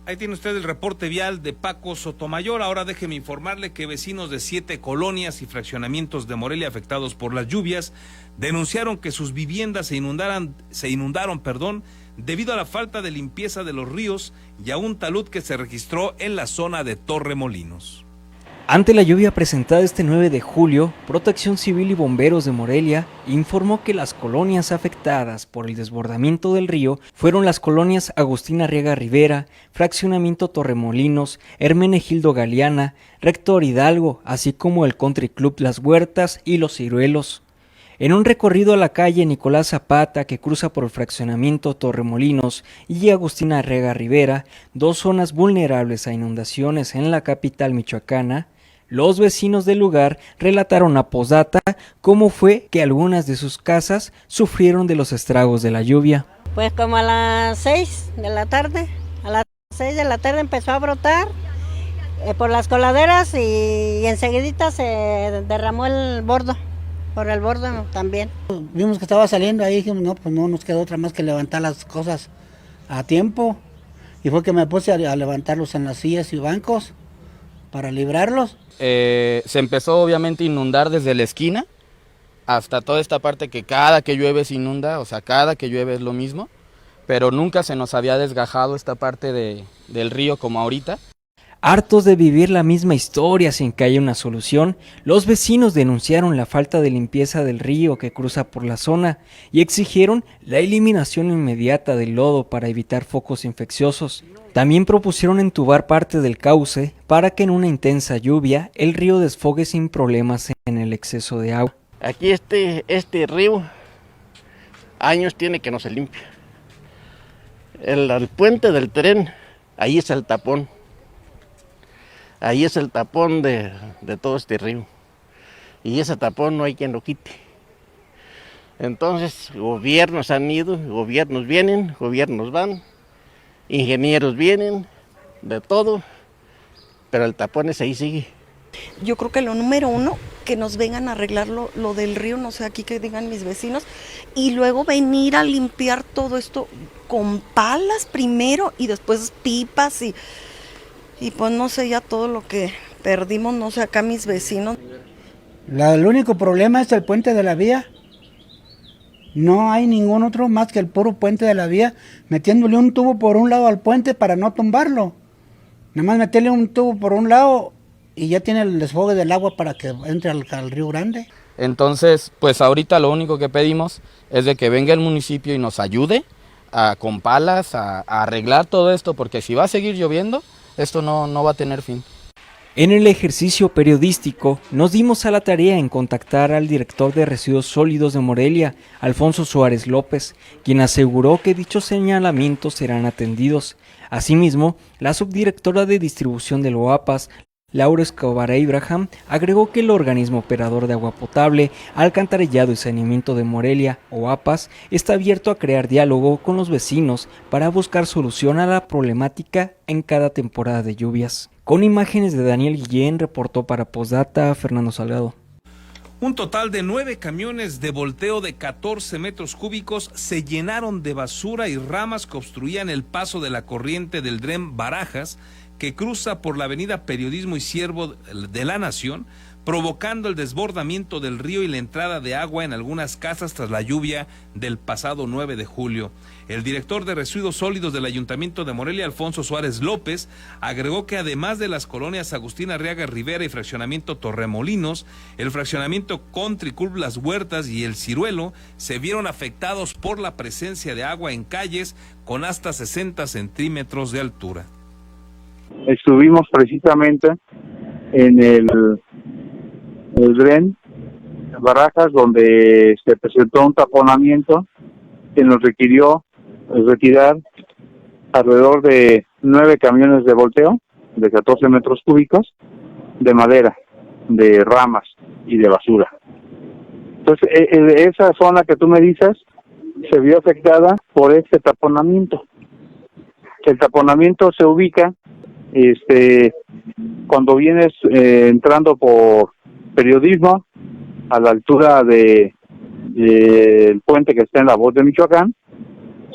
Ahí tiene usted el reporte vial de Paco Sotomayor. Ahora déjeme informarle que vecinos de 7 colonias y fraccionamientos de Morelia afectados por las lluvias denunciaron que sus viviendas se inundaron, debido a la falta de limpieza de los ríos y a un talud que se registró en la zona de Torremolinos. Ante la lluvia presentada este 9 de julio, Protección Civil y Bomberos de Morelia informó que las colonias afectadas por el desbordamiento del río fueron las colonias Agustín Arriaga Rivera, Fraccionamiento Torremolinos, Hermenegildo Galeana, Rector Hidalgo, así como el Country Club Las Huertas y Los Ciruelos. En un recorrido a la calle Nicolás Zapata que cruza por el fraccionamiento Torremolinos y Agustín Arriaga Rivera, dos zonas vulnerables a inundaciones en la capital michoacana, los vecinos del lugar relataron a Posdata cómo fue que algunas de sus casas sufrieron de los estragos de la lluvia. Pues como a las 6 de la tarde, empezó a brotar por las coladeras y enseguidita se derramó el bordo. Por el borde también. Vimos que estaba saliendo ahí, dijimos, no, pues no nos quedó otra más que levantar las cosas a tiempo. Y fue que me puse a levantarlos en las sillas y bancos para librarlos. Se empezó obviamente a inundar desde la esquina hasta toda esta parte que cada que llueve se inunda, o sea, cada que llueve es lo mismo, pero nunca se nos había desgajado esta parte del río como ahorita. Hartos de vivir la misma historia sin que haya una solución, los vecinos denunciaron la falta de limpieza del río que cruza por la zona y exigieron la eliminación inmediata del lodo para evitar focos infecciosos. También propusieron entubar parte del cauce para que en una intensa lluvia el río desfogue sin problemas en el exceso de agua. Aquí este río años tiene que no se limpia. El puente del tren, ahí es el tapón. Ahí es el tapón de todo este río. Y ese tapón no hay quien lo quite. Entonces, gobiernos han ido, gobiernos vienen, gobiernos van, ingenieros vienen, de todo, pero el tapón ese ahí sigue. Yo creo que lo número uno, que nos vengan a arreglar lo del río, no sé, aquí que digan mis vecinos, y luego venir a limpiar todo esto con palas primero y después pipas y pues no sé, ya todo lo que perdimos, no sé, acá mis vecinos. El único problema es el puente de la vía. No hay ningún otro más que el puro puente de la vía, metiéndole un tubo por un lado al puente para no tumbarlo. Nada más meterle un tubo por un lado y ya tiene el desfogue del agua para que entre al río Grande. Entonces, pues ahorita lo único que pedimos es de que venga el municipio y nos ayude con palas a arreglar todo esto, porque si va a seguir lloviendo, esto no va a tener fin. En el ejercicio periodístico nos dimos a la tarea en contactar al director de Residuos Sólidos de Morelia, Alfonso Suárez López, quien aseguró que dichos señalamientos serán atendidos. Asimismo, la subdirectora de distribución del OAPAS, Laura Escobar Abraham, agregó que el organismo operador de agua potable, alcantarillado y saneamiento de Morelia, OAPAS, está abierto a crear diálogo con los vecinos para buscar solución a la problemática en cada temporada de lluvias. Con imágenes de Daniel Guillén, reportó para Postdata Fernando Salgado. Un total de 9 camiones de volteo de 14 metros cúbicos se llenaron de basura y ramas que obstruían el paso de la corriente del Dren Barajas, que cruza por la avenida Periodismo y Siervo de la Nación, provocando el desbordamiento del río y la entrada de agua en algunas casas tras la lluvia del pasado 9 de julio. El director de Residuos Sólidos del Ayuntamiento de Morelia, Alfonso Suárez López, agregó que además de las colonias Agustín Arriaga Rivera y Fraccionamiento Torremolinos, el Fraccionamiento Country Club Las Huertas y El Ciruelo se vieron afectados por la presencia de agua en calles con hasta 60 centímetros de altura. Estuvimos precisamente en el Dren Barajas, donde se presentó un taponamiento que nos requirió retirar alrededor de 9 camiones de volteo de 14 metros cúbicos de madera, de ramas y de basura. Entonces, esa zona que tú me dices se vio afectada por este taponamiento. El taponamiento se ubica cuando vienes entrando por Periodismo a la altura del puente que está en la Voz de Michoacán,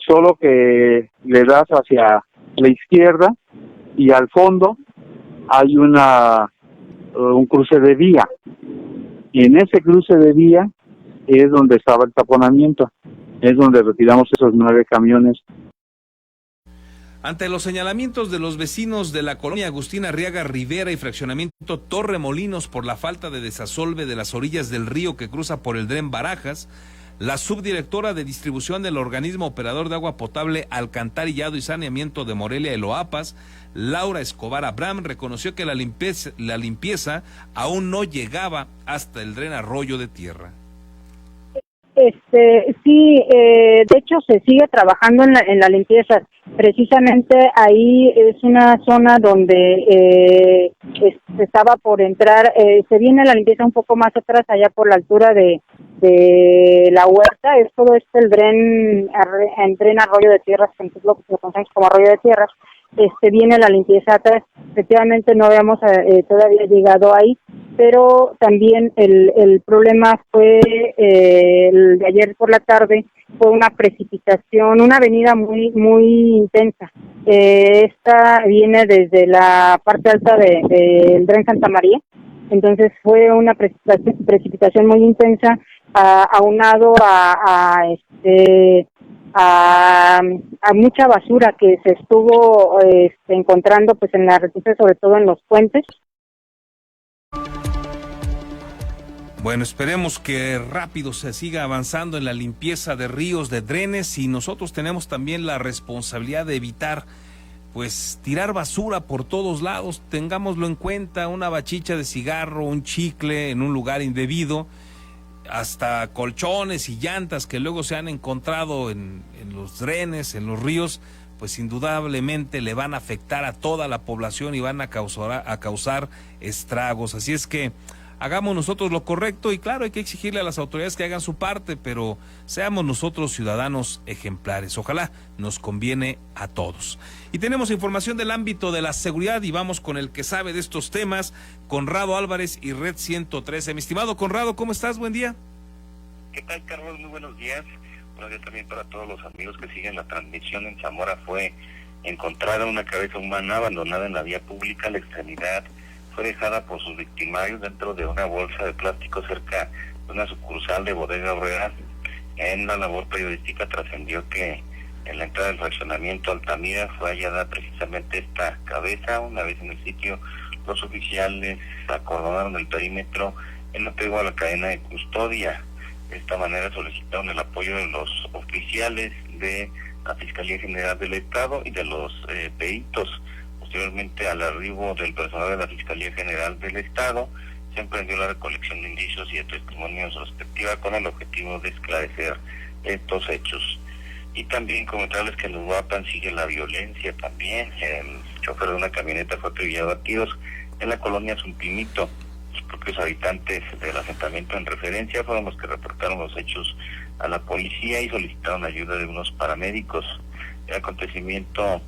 solo que le das hacia la izquierda y al fondo hay un cruce de vía, y en ese cruce de vía es donde estaba el taponamiento, es donde retiramos esos 9 camiones. Ante los señalamientos de los vecinos de la colonia Agustín Arriaga Rivera y Fraccionamiento Torremolinos por la falta de desasolve de las orillas del río que cruza por el Dren Barajas, la subdirectora de distribución del organismo operador de agua potable, alcantarillado y saneamiento de Morelia, el OAPAS, Laura Escobar Abraham, reconoció que la limpieza aún no llegaba hasta el Dren Arroyo de Tierra. Sí, de hecho se sigue trabajando en la limpieza. Precisamente ahí es una zona donde se estaba por entrar, se viene la limpieza un poco más atrás, allá por la altura de la huerta, es todo el Dren Arroyo de Tierras, que es lo que se conoce como Arroyo de Tierras. Viene la limpieza atrás. Efectivamente no habíamos todavía llegado ahí, pero también el problema fue el de ayer por la tarde, fue una precipitación, una avenida muy intensa. Esta viene desde la parte alta del Dren Santa María, entonces fue una precipitación muy intensa aunado a mucha basura que se estuvo encontrando pues en la arrecife, sobre todo en los puentes. Bueno, esperemos que rápido se siga avanzando en la limpieza de ríos, de drenes, y nosotros tenemos también la responsabilidad de evitar pues tirar basura por todos lados. Tengámoslo en cuenta, una bachicha de cigarro, un chicle en un lugar indebido, hasta colchones y llantas que luego se han encontrado en los drenes, en los ríos, pues indudablemente le van a afectar a toda la población y van a causar estragos. Así es que hagamos nosotros lo correcto, y claro, hay que exigirle a las autoridades que hagan su parte, pero seamos nosotros ciudadanos ejemplares. Ojalá nos conviene a todos. Y tenemos información del ámbito de la seguridad y vamos con el que sabe de estos temas, Conrado Álvarez y Red 113. Mi estimado Conrado, ¿cómo estás? Buen día. ¿Qué tal, Carlos? Muy buenos días. Buenos días también para todos los amigos que siguen la transmisión. En Zamora fue encontrada una cabeza humana abandonada en la vía pública. La extremidad fue dejada por sus victimarios dentro de una bolsa de plástico cerca de una sucursal de Bodega Aurrera. En la labor periodística trascendió que en la entrada del fraccionamiento Altamira fue hallada precisamente esta cabeza. Una vez en el sitio, los oficiales acordonaron el perímetro en apego a la cadena de custodia. De esta manera solicitaron el apoyo de los oficiales de la Fiscalía General del Estado y de los peritos. Posteriormente al arribo del personal de la Fiscalía General del Estado, se emprendió la recolección de indicios y de testimonios respectiva con el objetivo de esclarecer estos hechos. Y también comentarles que en Uruapan sigue la violencia también. El chofer de una camioneta fue acribillado a tiros en la colonia Zumpimito. Los propios habitantes del asentamiento en referencia fueron los que reportaron los hechos a la policía y solicitaron ayuda de unos paramédicos. El acontecimiento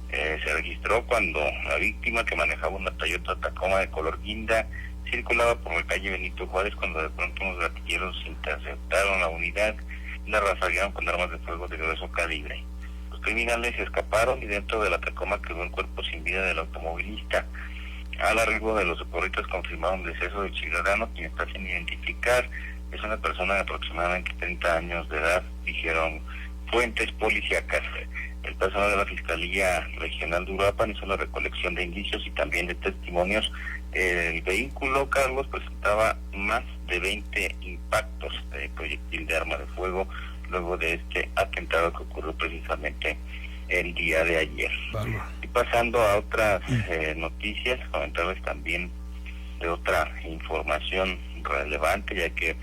se registró cuando la víctima, que manejaba una Toyota Tacoma de color guinda, circulaba por la calle Benito Juárez cuando de pronto unos gatilleros interceptaron la unidad y la rafaguearon con armas de fuego de grueso calibre. Los criminales se escaparon y dentro de la Tacoma quedó el cuerpo sin vida del automovilista. Al arribo de los socorristas confirmaron el deceso del ciudadano, quien está sin identificar. Es una persona de aproximadamente 30 años de edad, dijeron fuentes policíacas. El personal de la Fiscalía Regional de Uruapan hizo la recolección de indicios y también de testimonios. El vehículo, Carlos, presentaba más de 20 impactos de proyectil de arma de fuego luego de este atentado que ocurrió precisamente el día de ayer. Vale. Y pasando a otras noticias, comentarles también de otra información relevante, ya que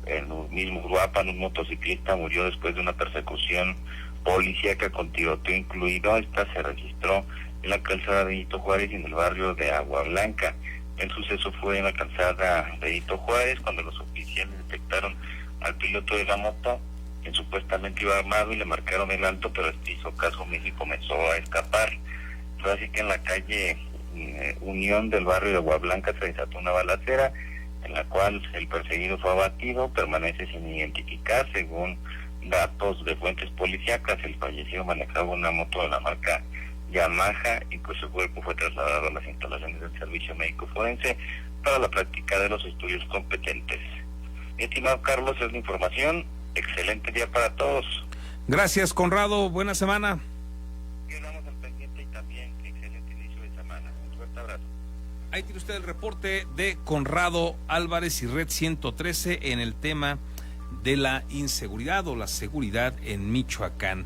en el mismo Uruapan un motociclista murió después de una persecución policíaca con tiroteo incluido. Esta se registró en la calzada Benito Juárez y en el barrio de Agua Blanca. El suceso fue en la calzada Benito Juárez cuando los oficiales detectaron al piloto de la moto, quien supuestamente iba armado, y le marcaron el alto, pero este hizo caso omiso y comenzó a escapar. Fue así que en la calle Unión del barrio de Agua Blanca se desató una balacera en la cual el perseguido fue abatido, permanece sin identificar. Según datos de fuentes policíacas, el fallecido manejaba una moto de la marca Yamaha y pues su cuerpo fue trasladado a las instalaciones del Servicio Médico Forense para la práctica de los estudios competentes. Mi estimado Carlos, es la información. Excelente día para todos. Gracias, Conrado. Buena semana. Quedamos al pendiente y también excelente inicio de semana. Un fuerte abrazo. Ahí tiene usted el reporte de Conrado Álvarez y Red 113 en el tema de la inseguridad o la seguridad en Michoacán.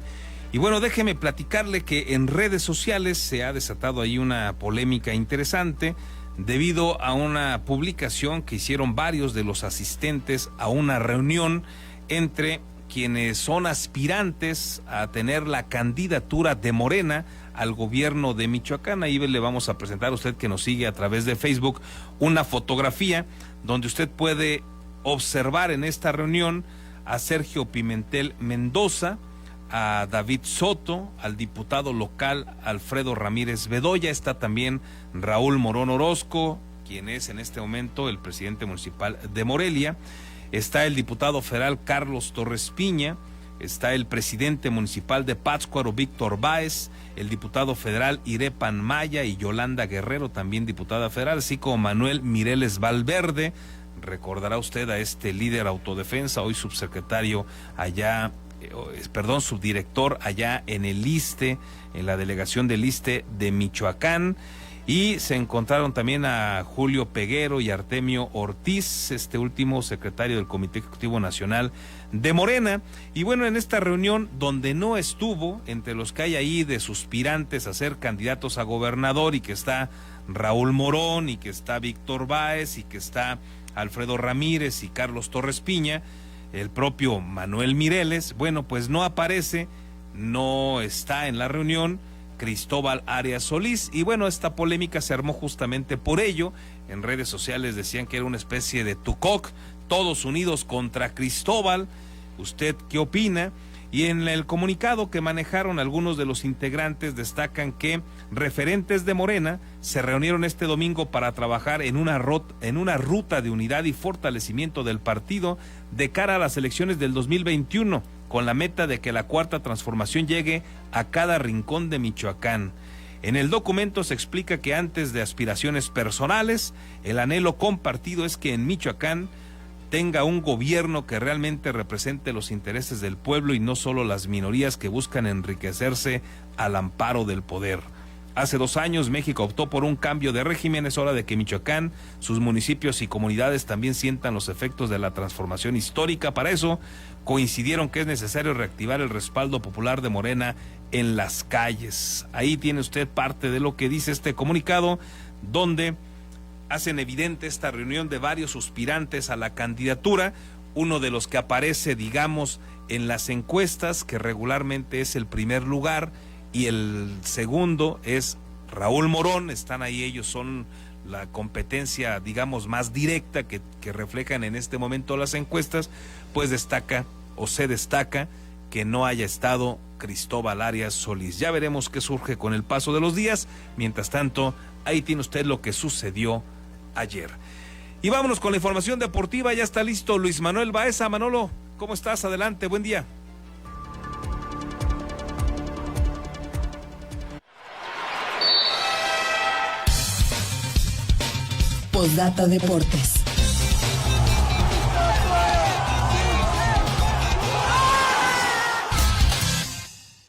Y bueno, déjeme platicarle que en redes sociales se ha desatado ahí una polémica interesante debido a una publicación que hicieron varios de los asistentes a una reunión entre quienes son aspirantes a tener la candidatura de Morena al gobierno de Michoacán. Ahí le vamos a presentar a usted que nos sigue a través de Facebook una fotografía donde usted puede observar en esta reunión a Sergio Pimentel Mendoza, a David Soto, al diputado local Alfredo Ramírez Bedoya. Está también Raúl Morón Orozco, quien es en este momento el presidente municipal de Morelia. Está el diputado federal Carlos Torres Piña, está el presidente municipal de Pátzcuaro Víctor Báez, el diputado federal Irepan Maya y Yolanda Guerrero, también diputada federal, así como Manuel Mireles Valverde, Recordará usted a este líder autodefensa, hoy subsecretario allá, subdirector allá en el ISSSTE, en la delegación del ISSSTE de Michoacán. Y se encontraron también a Julio Peguero y Artemio Ortiz, este último secretario del Comité Ejecutivo Nacional de Morena. Y bueno, en esta reunión donde no estuvo, entre los que hay ahí de suspirantes a ser candidatos a gobernador, y que está Raúl Morón, y que está Víctor Báez, y que está Alfredo Ramírez y Carlos Torres Piña, el propio Manuel Mireles, bueno, pues no aparece, no está en la reunión Cristóbal Arias Solís. Y bueno, esta polémica se armó justamente por ello. En redes sociales decían que era una especie de Tucoc, todos unidos contra Cristóbal. ¿Usted qué opina? Y en el comunicado que manejaron algunos de los integrantes destacan que referentes de Morena se reunieron este domingo para trabajar en una ruta de unidad y fortalecimiento del partido de cara a las elecciones del 2021, con la meta de que la Cuarta Transformación llegue a cada rincón de Michoacán. En el documento se explica que antes de aspiraciones personales, el anhelo compartido es que en Michoacán tenga un gobierno que realmente represente los intereses del pueblo y no solo las minorías que buscan enriquecerse al amparo del poder. Hace 2 años México optó por un cambio de régimen. Es hora de que Michoacán, sus municipios y comunidades también sientan los efectos de la transformación histórica. Para eso coincidieron que es necesario reactivar el respaldo popular de Morena en las calles. Ahí tiene usted parte de lo que dice este comunicado, donde hacen evidente esta reunión de varios suspirantes a la candidatura. Uno de los que aparece, digamos, en las encuestas, que regularmente es el primer lugar, y el segundo es Raúl Morón. Están ahí, ellos son la competencia, digamos, más directa que reflejan en este momento las encuestas. Pues se destaca que no haya estado Cristóbal Arias Solís. Ya veremos qué surge con el paso de los días. Mientras tanto, ahí tiene usted lo que sucedió ayer. Y vámonos con la información deportiva. Ya está listo Luis Manuel Baeza. Manolo, ¿cómo estás? Adelante, buen día. Postdata Deportes.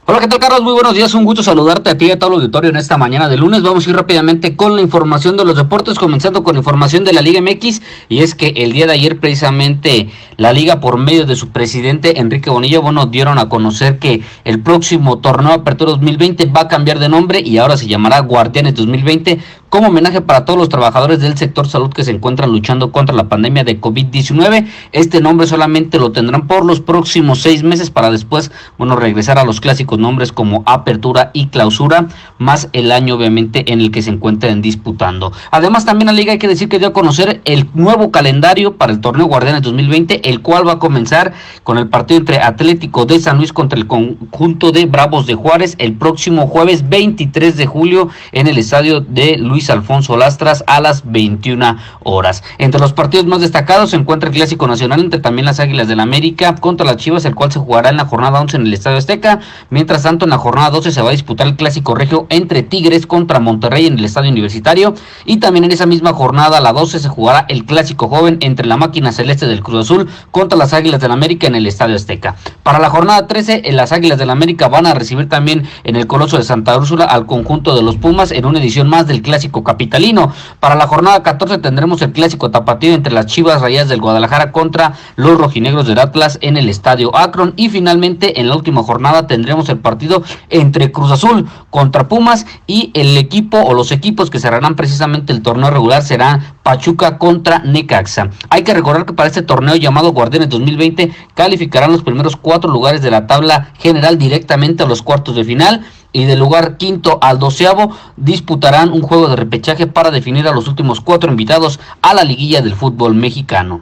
Hola, ¿qué tal, Carlos? Muy buenos días, un gusto saludarte a ti y a todo el auditorio en esta mañana de lunes. Vamos a ir rápidamente con la información de los deportes, comenzando con información de la Liga MX, y es que el día de ayer precisamente la Liga, por medio de su presidente Enrique Bonilla, dieron a conocer que el próximo torneo Apertura 2020 va a cambiar de nombre y ahora se llamará Guardianes 2020, como homenaje para todos los trabajadores del sector salud que se encuentran luchando contra la pandemia de COVID-19. Este nombre solamente lo tendrán por los próximos 6 meses para después, regresar a los clásicos nombres como Apertura y Clausura, más el año obviamente en el que se encuentren disputando. Además, también la Liga, hay que decir que dio a conocer el nuevo calendario para el torneo Guardianes 2020, el cual va a comenzar con el partido entre Atlético de San Luis contra el conjunto de Bravos de Juárez el próximo jueves 23 de julio en el estadio de Luis Alfonso Lastras a las 21 horas. Entre los partidos más destacados se encuentra el Clásico Nacional entre también las Águilas del América contra las Chivas, el cual se jugará en la jornada 11 en el Estadio Azteca. Mientras tanto, en la jornada 12 se va a disputar el Clásico Regio entre Tigres contra Monterrey en el Estadio Universitario, y también en esa misma jornada, la 12, se jugará el Clásico Joven entre la Máquina Celeste del Cruz Azul contra las Águilas del América en el Estadio Azteca. Para la jornada 13, las Águilas del América van a recibir también en el Coloso de Santa Úrsula al conjunto de los Pumas en una edición más del Clásico Capitalino. Para la jornada 14 tendremos el Clásico Tapatío entre las Chivas Rayadas del Guadalajara contra los Rojinegros del Atlas en el Estadio Akron, y finalmente en la última jornada tendremos el partido entre Cruz Azul contra Pumas, y el equipo o los equipos que cerrarán precisamente el torneo regular serán Pachuca contra Necaxa. Hay que recordar que para este torneo llamado Guardianes 2020 calificarán los primeros 4 lugares de la tabla general directamente a los cuartos de final, y del lugar 5º al 12º disputarán un juego de repechaje para definir a los últimos 4 invitados a la liguilla del fútbol mexicano.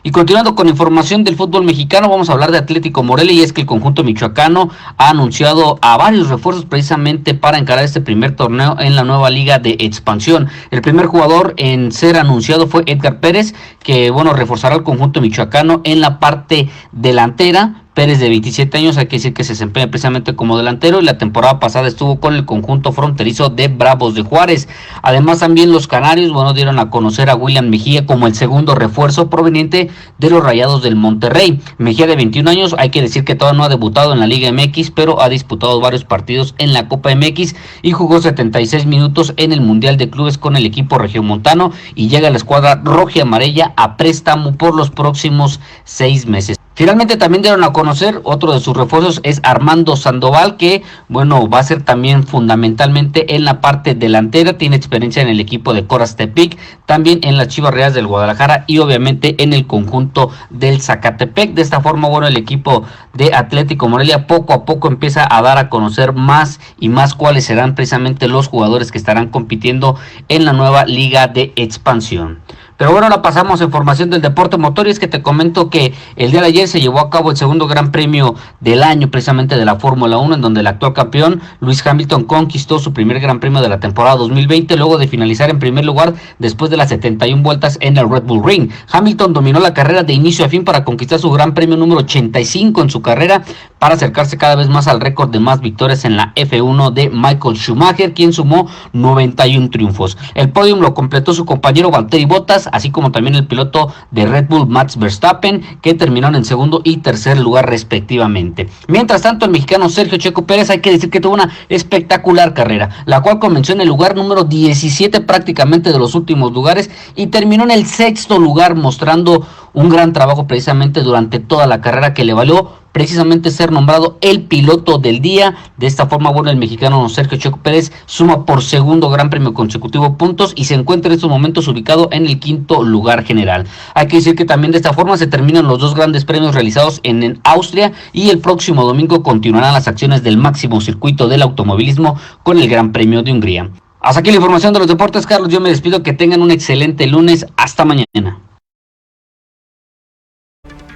Y continuando con información del fútbol mexicano, vamos a hablar de Atlético Morelia, y es que el conjunto michoacano ha anunciado a varios refuerzos precisamente para encarar este primer torneo en la nueva liga de expansión. El primer jugador en ser anunciado fue Edgar Pérez, que reforzará al conjunto michoacano en la parte delantera, Pérez, de 27 años, hay que decir que se desempeña precisamente como delantero y la temporada pasada estuvo con el conjunto fronterizo de Bravos de Juárez. Además, también los canarios, dieron a conocer a William Mejía como el segundo refuerzo proveniente de los Rayados del Monterrey. Mejía, de 21 años, hay que decir que todavía no ha debutado en la Liga MX, pero ha disputado varios partidos en la Copa MX y jugó 76 minutos en el Mundial de Clubes con el equipo regiomontano y llega a la escuadra roja y amarilla a préstamo por los próximos 6 meses. Finalmente también dieron a conocer otro de sus refuerzos es Armando Sandoval, que va a ser también fundamentalmente en la parte delantera, tiene experiencia en el equipo de Coras Tepic, también en las Chivas Rayadas del Guadalajara y obviamente en el conjunto del Zacatepec. De esta forma, el equipo de Atlético Morelia poco a poco empieza a dar a conocer más y más cuáles serán precisamente los jugadores que estarán compitiendo en la nueva Liga de Expansión. Pero ahora pasamos a información del deporte motor y es que te comento que el día de ayer se llevó a cabo el segundo gran premio del año precisamente de la Fórmula 1, en donde el actual campeón Lewis Hamilton conquistó su primer gran premio de la temporada 2020 luego de finalizar en primer lugar después de las 71 vueltas en el Red Bull Ring. Hamilton dominó la carrera de inicio a fin para conquistar su gran premio número 85 en su carrera para acercarse cada vez más al récord de más victorias en la F1 de Michael Schumacher, quien sumó 91 triunfos. El podium lo completó su compañero Valtteri Bottas, así como también el piloto de Red Bull Max Verstappen, que terminaron en segundo y tercer lugar respectivamente. Mientras tanto, el mexicano Sergio Checo Pérez, hay que decir que tuvo una espectacular carrera, la cual comenzó en el lugar número 17 prácticamente de los últimos lugares y terminó en el sexto lugar, mostrando un gran trabajo precisamente durante toda la carrera que le valió precisamente ser nombrado el piloto del día. De esta forma, el mexicano Sergio Checo Pérez suma por segundo gran premio consecutivo puntos y se encuentra en estos momentos ubicado en el quinto lugar general. Hay que decir que también de esta forma se terminan los dos grandes premios realizados en Austria y el próximo domingo continuarán las acciones del máximo circuito del automovilismo con el Gran Premio de Hungría. Hasta aquí la información de los deportes, Carlos. Yo me despido, que tengan un excelente lunes. Hasta mañana.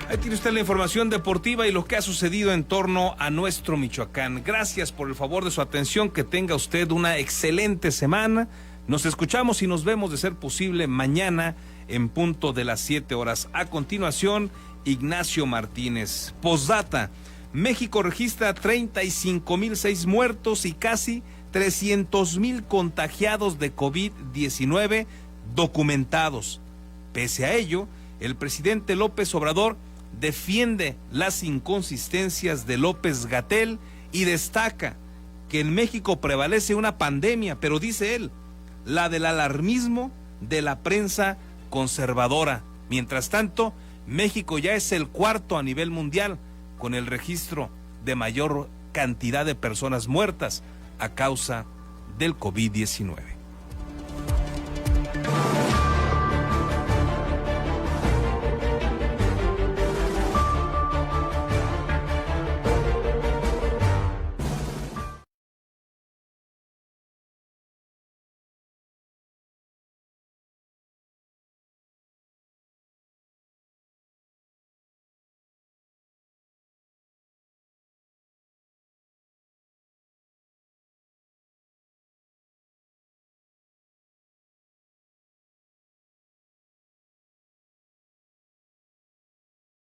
Ahí tiene usted la información deportiva y lo que ha sucedido en torno a nuestro Michoacán. Gracias por el favor de su atención, que tenga usted una excelente semana. Nos escuchamos y nos vemos, de ser posible, mañana en punto de las 7 horas. A continuación, Ignacio Martínez. Postdata: México registra 35,006 muertos y casi 300,000 contagiados de COVID-19 documentados. Pese a ello, el presidente López Obrador defiende las inconsistencias de López-Gatell y destaca que en México prevalece una pandemia, pero dice él, la del alarmismo de la prensa conservadora. Mientras tanto, México ya es el cuarto a nivel mundial con el registro de mayor cantidad de personas muertas a causa del COVID-19.